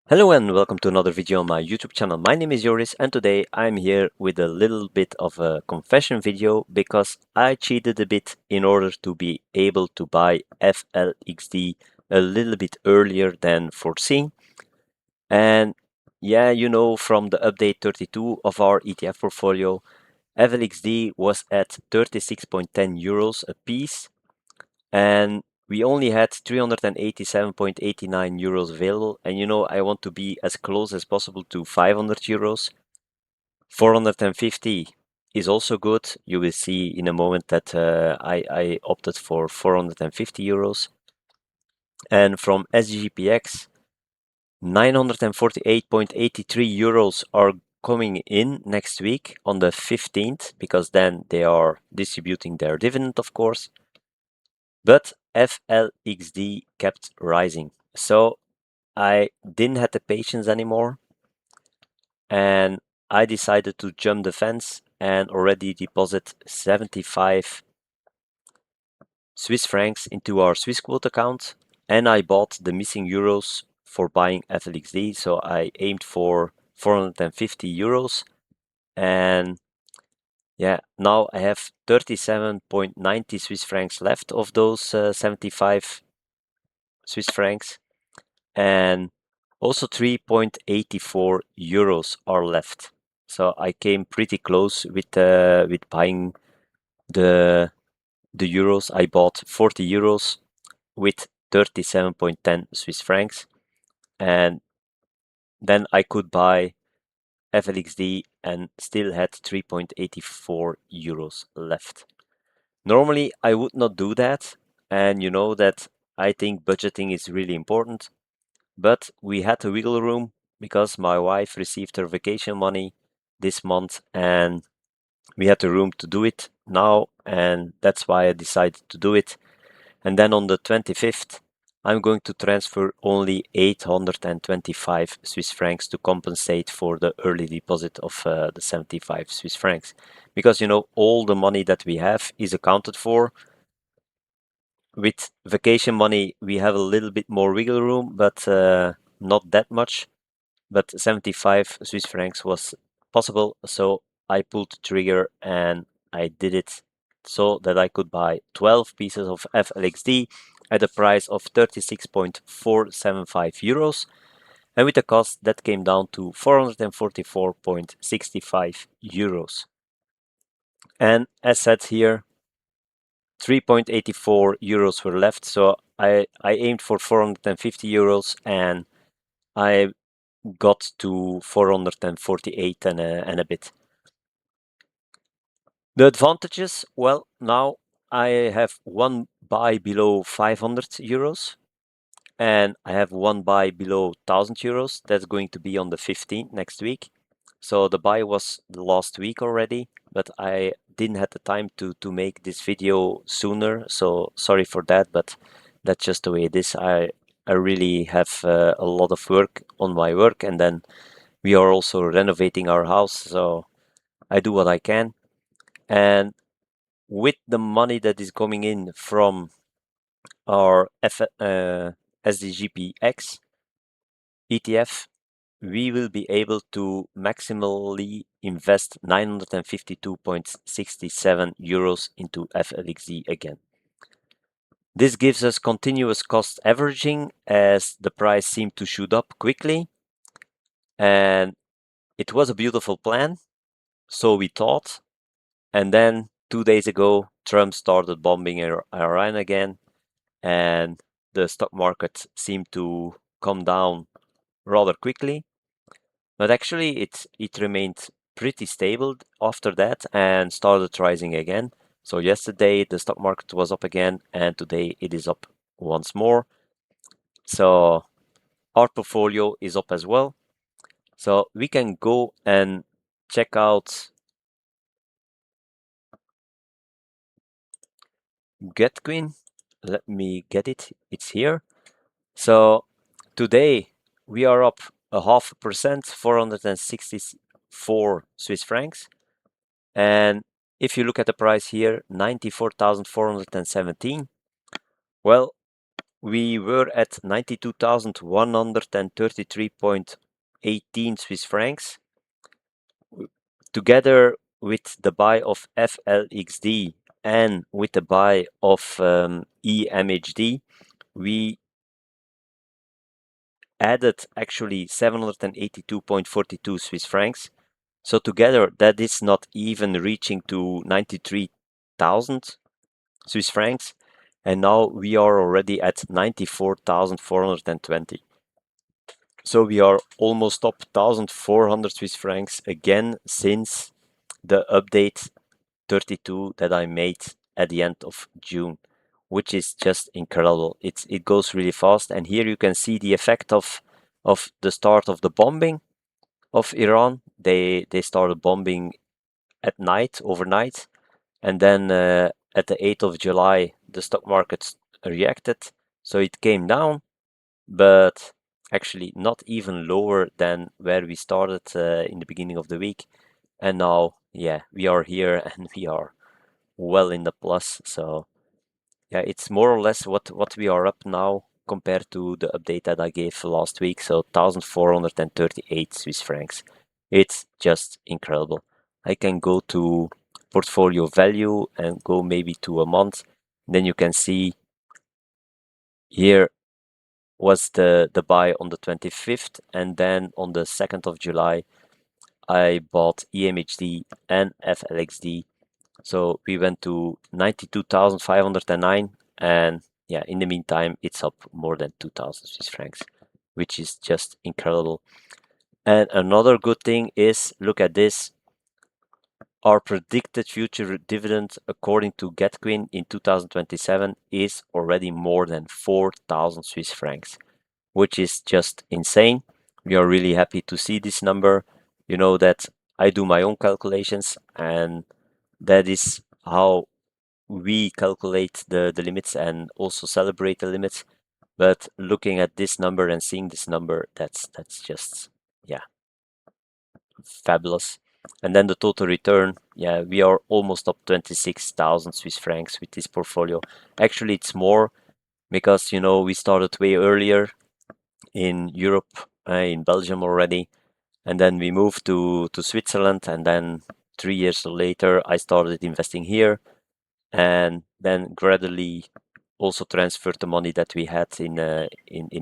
Hello and welcome to another video on my YouTube channel. My name is Joris and today I'm here with a little bit of a confession video because I cheated a bit in order to be able to buy FLXD a little bit earlier than foreseen. And yeah, you know, from the update 32 of our ETF portfolio, FLXD was at 36.10 euros a piece, and we only had 387.89 euros available. And you know, I want to be as close as possible to 500 euros. 450 is also good. You will see in a moment that I opted for 450 euros. And from SDGPEX, 948.83 euros are coming in next week on the 15th, because then they are distributing their dividend, of course. But FLXD kept rising. So I didn't have the patience anymore, and I decided to jump the fence and already deposit 75 Swiss francs into our Swiss quote account, and I bought the missing euros for buying FLXD. So I aimed for 450 euros, and yeah, now I have 37.90 Swiss francs left of those 75 Swiss francs, and also 3.84 euros are left. So I came pretty close with buying the euros. I bought 40 euros with 37.10 Swiss francs, and then I could buy FLXD and still had 3.84 euros left. Normally I would not do that, and you know that I think budgeting is really important. But we had a wiggle room because my wife received her vacation money this month, and we had the room to do it now, and that's why I decided to do it. And then on the 25th, I'm going to transfer only 825 Swiss francs to compensate for the early deposit of the 75 Swiss francs. Because, you know, all the money that we have is accounted for. With vacation money, we have a little bit more wiggle room, but not that much. But 75 Swiss francs was possible, so I pulled the trigger and I did it so that I could buy 12 pieces of FLXD at a price of 36.475 euros, and with a cost that came down to 444.65 euros. And as said here, 3.84 euros were left, so I aimed for 450 euros and I got to 448 and a bit. The advantages, well, now I have one buy below 500 euros and I have one buy below 1000 euros. That's going to be on the 15th next week. So the buy was last week already, but I didn't have the time to make this video sooner. So sorry for that, but that's just the way it is. I really have a lot of work on my work, and then we are also renovating our house, so I do what I can. And with the money that is coming in from our SDGPEX ETF, we will be able to maximally invest 952.67 euros into FLXD again. This gives us continuous cost averaging as the price seemed to shoot up quickly, and it was a beautiful plan, so we thought. And then 2 days ago, Trump started bombing Iran again, and the stock market seemed to come down rather quickly. But actually, it remained pretty stable after that and started rising again. So yesterday the stock market was up again, and today it is up once more. So our portfolio is up as well. So we can go and check out GetQueen. Let me get it. It's here. So today we are up 0.5%, 464 Swiss francs. And if you look at the price here, 94,417. Well, we were at 92,133.18 Swiss francs. Together with the buy of FLXD and with the buy of EMHD, we added actually 782.42 Swiss francs. So together, that is not even reaching to 93,000 Swiss francs. And now we are already at 94,420. So we are almost up 1,400 Swiss francs again since the update 32 that I made at the end of June, which is just incredible. It goes really fast, and here you can see the effect of the start of the bombing of Iran. They started bombing at night, overnight, and then at the 8th of July, the stock market reacted, so it came down, but actually not even lower than where we started in the beginning of the week. And now, yeah, we are here and we are well in the plus. So yeah, it's more or less what we are up now compared to the update that I gave last week. So 1,438 Swiss francs. It's just incredible. I can go to portfolio value and go maybe to a month. Then you can see here was the buy on the 25th, and then on the 2nd of July I bought EMHD and FLXD. So we went to 92,509, and yeah, in the meantime it's up more than 2,000 Swiss francs, which is just incredible. And another good thing is, look at this, our predicted future dividend according to GetQueen in 2027 is already more than 4,000 Swiss francs, which is just insane. We are really happy to see this number. You know that I do my own calculations, and that is how we calculate the limits and also celebrate the limits. But looking at this number and seeing this number, that's just, yeah, fabulous. And then the total return, yeah, we are almost up 26,000 Swiss francs with this portfolio. Actually, it's more because, you know, we started way earlier in Europe, in Belgium already, and then we moved to Switzerland, and then 3 years later I started investing here, and then gradually also transferred the money that we had in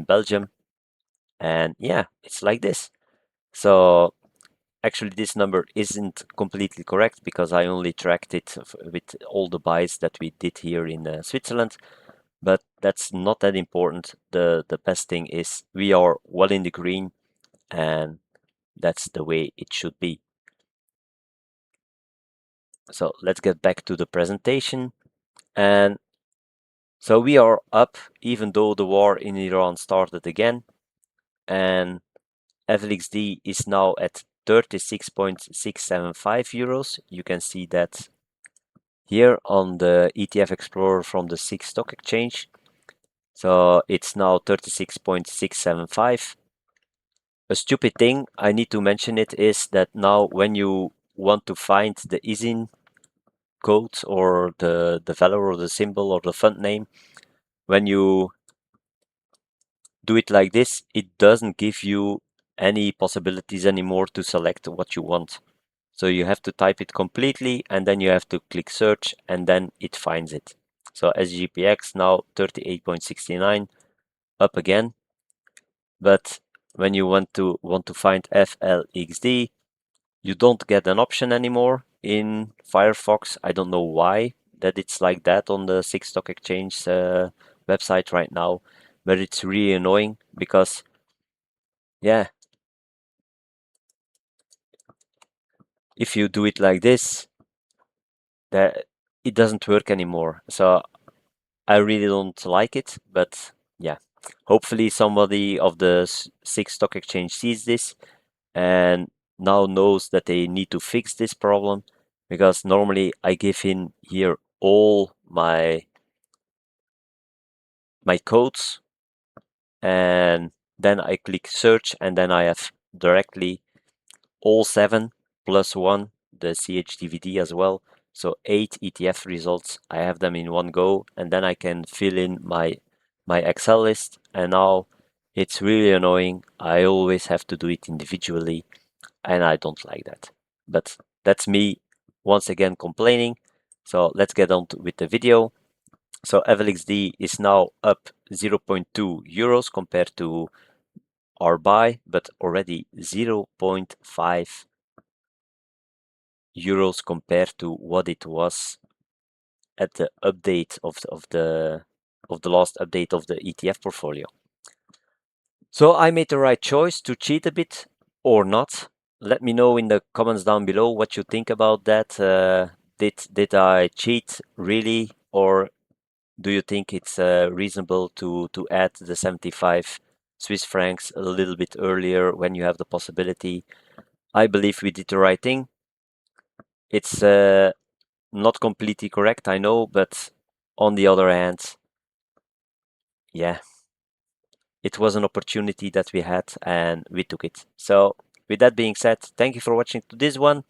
Belgium, and yeah, it's like this. So actually, this number isn't completely correct because I only tracked it with all the buys that we did here in Switzerland, but that's not that important. The best thing is we are well in the green, and that's the way it should be. So let's get back to the presentation. And so we are up even though the war in Iran started again, and FLXD is now at 36.675 euros. You can see that here on the ETF Explorer from the SIX stock exchange. So it's now 36.675. A stupid thing, I need to mention it, is that now when you want to find the ISIN code or the value or the symbol or the fund name, when you do it like this, it doesn't give you any possibilities anymore to select what you want. So you have to type it completely, and then you have to click search, and then it finds it. So SDGPEX now 38.69, up again. But when you want to find FLXD, you don't get an option anymore in Firefox. I don't know why that it's like that on the SIX Stock Exchange website right now, but it's really annoying because, yeah, if you do it like this, that it doesn't work anymore. So I really don't like it, but yeah, hopefully somebody of the SIX Stock Exchange sees this and now knows that they need to fix this problem, because normally I give in here all my codes, and then I click search, and then I have directly all 7 plus 1, the CHDVD as well. So 8 ETF results. I have them in one go, and then I can fill in my my Excel list, and now it's really annoying. I always have to do it individually, and I don't like that. But that's me once again complaining. So let's get on with the video. So FLXD is now up 0.2 euros compared to our buy, but already 0.5 euros compared to what it was at the update of the last update of the ETF portfolio. So I made the right choice to cheat a bit or not. Let me know in the comments down below what you think about that. Did I cheat really, or do you think it's reasonable to add the 75 Swiss francs a little bit earlier when you have the possibility? I believe we did the right thing. It's not completely correct, I know, but on the other hand, yeah, it was an opportunity that we had and we took it. So with that being said, thank you for watching to this one.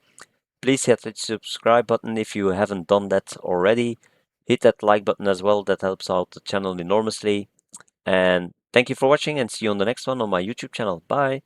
Please hit the subscribe button if you haven't done that already. Hit that like button as well, that helps out the channel enormously. And thank you for watching, and see you on the next one on my YouTube channel. Bye!